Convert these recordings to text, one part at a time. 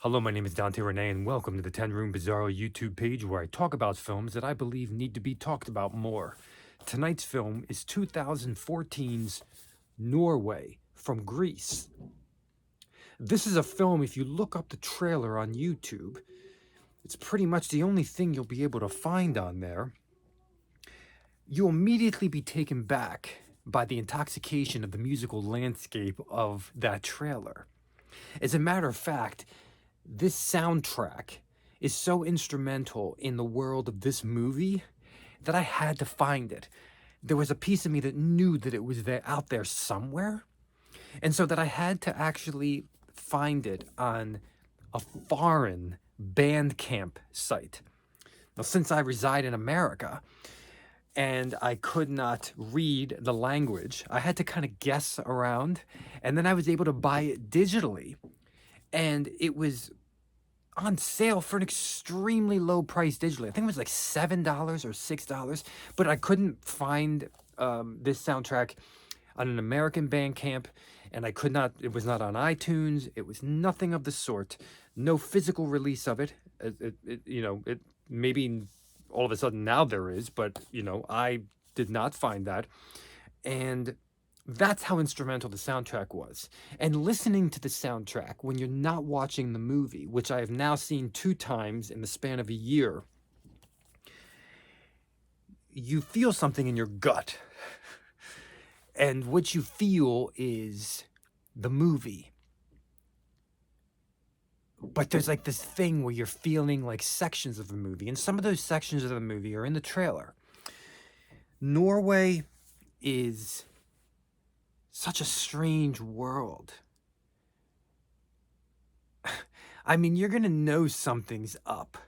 Hello, my name is Dante Renee, and welcome to the 10 Room Bizarro YouTube page where I talk about films that I believe need to be talked about more. Tonight's film is 2014's Norway from Greece. This is a film, if you look up the trailer on YouTube, it's pretty much the only thing you'll be able to find on there. You'll immediately be taken back by the intoxication of the musical landscape of that trailer. As a matter of fact, this soundtrack is so instrumental in the world of this movie that I had to find it. There was a piece of me that knew that it was there out there somewhere, and so that I had to actually find it on a foreign Bandcamp site. Now, since I reside in America and I could not read the language, I had to kind of guess around, and then I was able to buy it digitally, and it was on sale for an extremely low price digitally. I think it was like $7 or $6, but I couldn't find this soundtrack on an American Bandcamp, and I could not, it was not on iTunes, it was nothing of the sort, no physical release of it. It maybe all of a sudden now there is, but I did not find that. And that's how instrumental the soundtrack was. And listening to the soundtrack when you're not watching the movie, which I have now seen 2 times in the span of a year, you feel something in your gut. And what you feel is the movie. But there's like this thing where you're feeling like sections of the movie, and some of those sections of the movie are in the trailer. Norway is such a strange world. I mean, you're gonna know something's up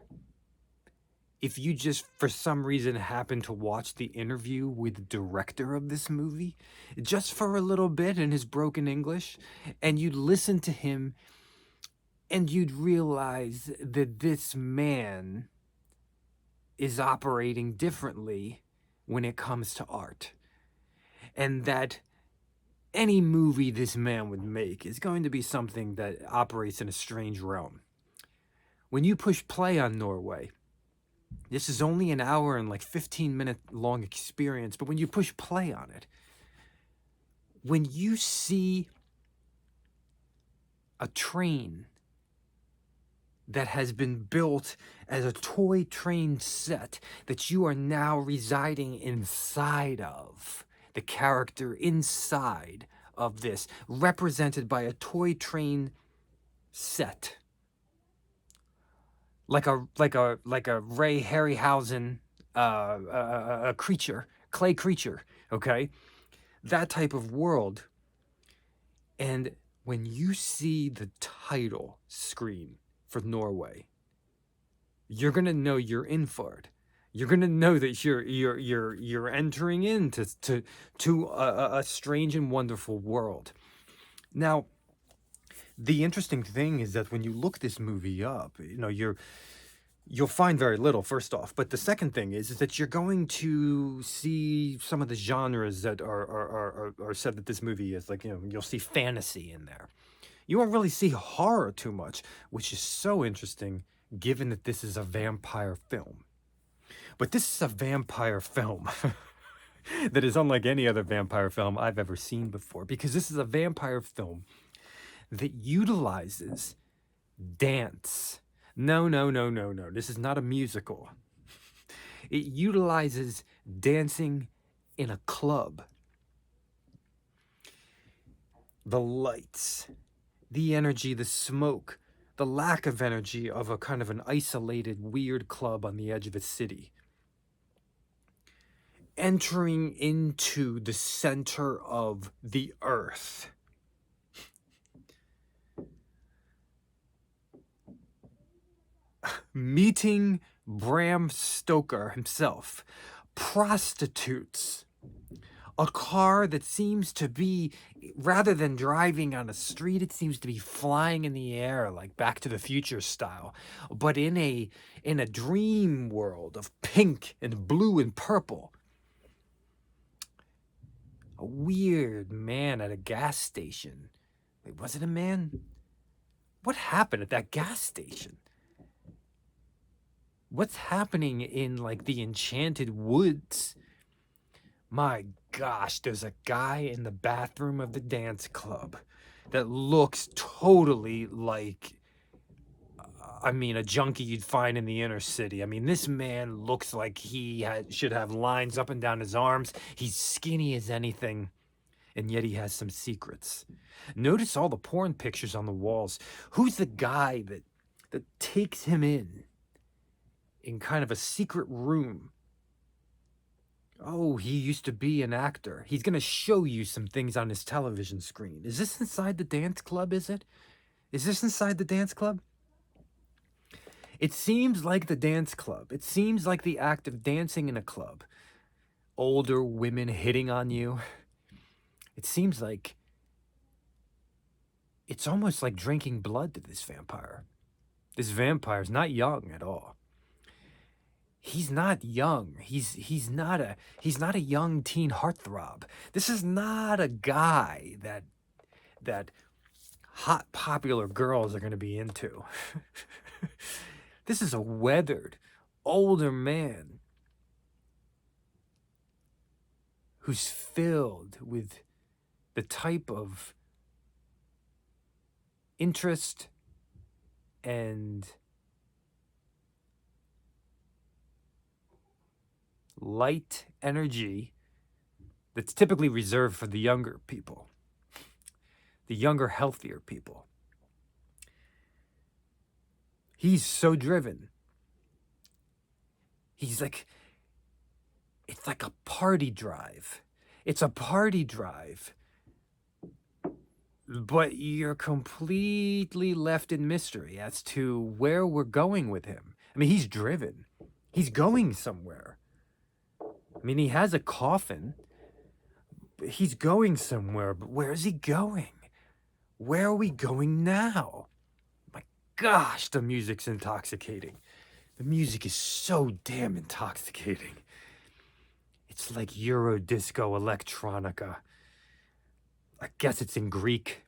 if you just, for some reason, happen to watch the interview with the director of this movie, just for a little bit in his broken English, and you'd listen to him, and you'd realize that this man is operating differently when it comes to art. And that any movie this man would make is going to be something that operates in a strange realm. When you push play on Norway, this is only an hour and like 15-minute long experience, but when you push play on it, when you see a train that has been built as a toy train set that you are now residing inside of, the character inside of this, represented by a toy train set, like a Ray Harryhausen a creature, clay creature, okay? That type of world. And when you see the title screen for Norway, you're gonna know you're in for it. You're gonna know that you're entering into a strange and wonderful world. Now, the interesting thing is that when you look this movie up, you'll find very little, first off. But the second thing is that you're going to see some of the genres that are said that this movie is. Like, you'll see fantasy in there. You won't really see horror too much, which is so interesting given that this is a vampire film. But this is a vampire film that is unlike any other vampire film I've ever seen before, because this is a vampire film that utilizes dance. No. This is not a musical. It utilizes dancing in a club. The lights, the energy, the smoke, the lack of energy of a kind of an isolated, weird club on the edge of a city. Entering into the center of the earth. Meeting Bram Stoker himself. Prostitutes. A car that seems to be, rather than driving on a street, it seems to be flying in the air, like Back to the Future style, but in a dream world of pink and blue and purple. A weird man at a gas station. Wait, was it a man? What happened at that gas station? What's happening in like the Enchanted Woods? My gosh, there's a guy in the bathroom of the dance club that looks totally like, I mean, a junkie you'd find in the inner city. I mean, this man looks like should have lines up and down his arms. He's skinny as anything, and yet he has some secrets. Notice all the porn pictures on the walls. Who's the guy that takes him in kind of a secret room? Oh, he used to be an actor. He's going to show you some things on his television screen. Is this inside the dance club, is it? Is this inside the dance club? It seems like the dance club. It seems like the act of dancing in a club. Older women hitting on you. It seems like it's almost like drinking blood to this vampire. This vampire's not young at all. He's not young. He's not a young teen heartthrob. This is not a guy that hot popular girls are going to be into. This is a weathered older man who's filled with the type of interest and light energy that's typically reserved for the younger people, the younger, healthier people. He's so driven. He's like, it's like a party drive. It's a party drive. But you're completely left in mystery as to where we're going with him. I mean, he's driven. He's going somewhere. I mean, he has a coffin. He's going somewhere, but where is he going? Where are we going now? My gosh, the music's intoxicating. The music is so damn intoxicating. It's like Euro disco electronica. I guess it's in Greek.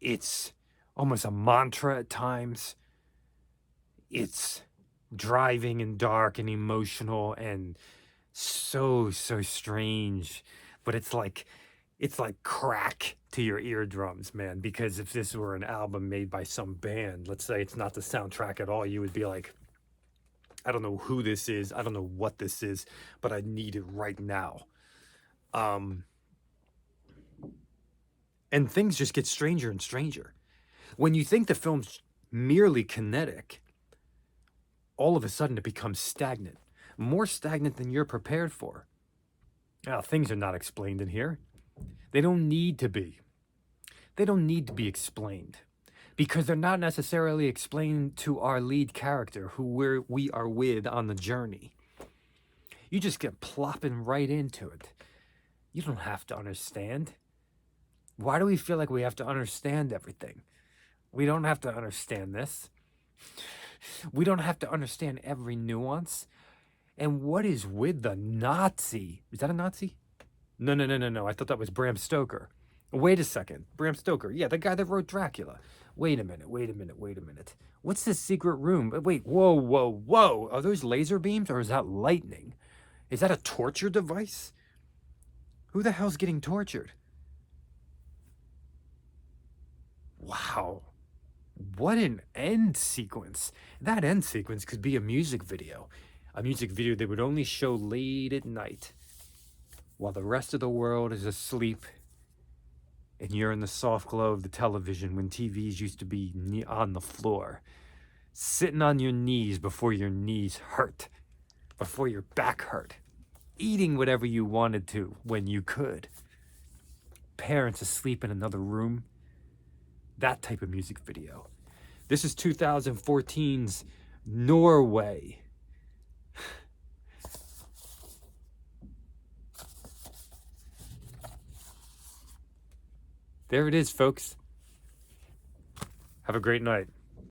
It's almost a mantra at times. It's driving and dark and emotional and so strange. But it's like crack to your eardrums, man. Because if this were an album made by some band, let's say it's not the soundtrack at all, you would be like, I don't know who this is. I don't know what this is, but I need it right now. And things just get stranger and stranger. When you think the film's merely kinetic, all of a sudden it becomes stagnant. More stagnant than you're prepared for. Now, things are not explained in here. They don't need to be. They don't need to be explained. Because they're not necessarily explained to our lead character, who we are with on the journey. You just get plopping right into it. You don't have to understand. Why do we feel like we have to understand everything? We don't have to understand this. We don't have to understand every nuance. And what is with the Nazi? Is that a Nazi? No. I thought that was Bram Stoker. Wait a second. Bram Stoker. Yeah, the guy that wrote Dracula. Wait a minute. What's this secret room? Wait, whoa. Are those laser beams or is that lightning? Is that a torture device? Who the hell's getting tortured? Wow. What an end sequence. That end sequence could be a music video. A music video they would only show late at night while the rest of the world is asleep and you're in the soft glow of the television when TVs used to be on the floor, sitting on your knees before your knees hurt, before your back hurt, eating whatever you wanted to when you could. Parents asleep in another room. That type of music video. This is 2014's Norway. There it is, folks. Have a great night.